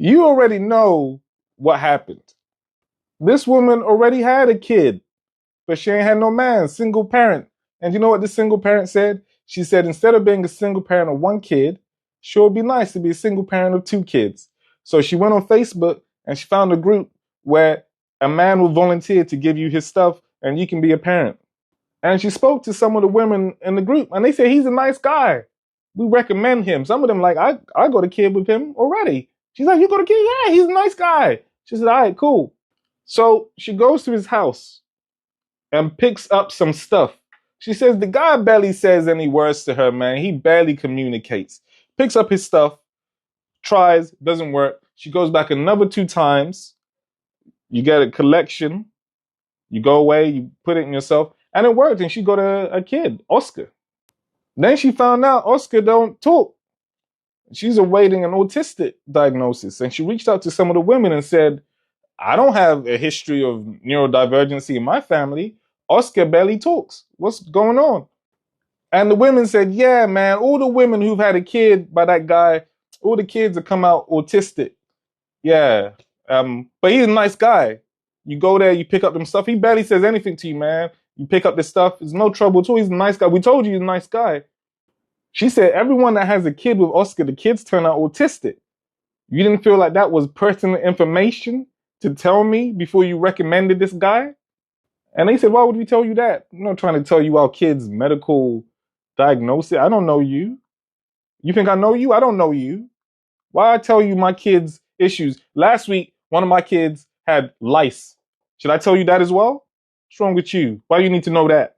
You already know what happened. This woman already had a kid, but she ain't had no man, single parent. And you know what this single parent said? She said instead of being a single parent of one kid, sure would be nice to be a single parent of two kids. So she went on Facebook and she found a group where a man will volunteer to give you his stuff and you can be a parent. And she spoke to some of the women in the group and they said he's a nice guy. We recommend him. Some of them like, I go to kid with him already. She's like, you go to kid? Yeah, he's a nice guy. She said, all right, cool. So she goes to his house and picks up some stuff. She says the guy barely says any words to her, man. He barely communicates. Picks up his stuff, tries, doesn't work. She goes back another 2 times. You get a collection. You go away, you put it in yourself, and it worked. And she got a kid, Oscar. Then she found out Oscar don't talk. She's awaiting an autistic diagnosis. And she reached out to some of the women and said, I don't have a history of neurodivergency in my family. Oscar barely talks. What's going on? And the women said, yeah, man, all the women who've had a kid by that guy, all the kids have come out autistic. Yeah. But he's a nice guy. You go there, you pick up them stuff. He barely says anything to you, man. You pick up this stuff. There's no trouble at all. He's a nice guy. We told you he's a nice guy. She said everyone that has a kid with Oscar, the kids turn out autistic. You didn't feel like that was pertinent information to tell me before you recommended this guy? And they said, why would we tell you that? I'm not trying to tell you our kids' medical diagnosis. I don't know you. You think I know you? I don't know you. Why I tell you my kids' issues? Last week, one of my kids had lice. Should I tell you that as well? What's wrong with you? Why do you need to know that?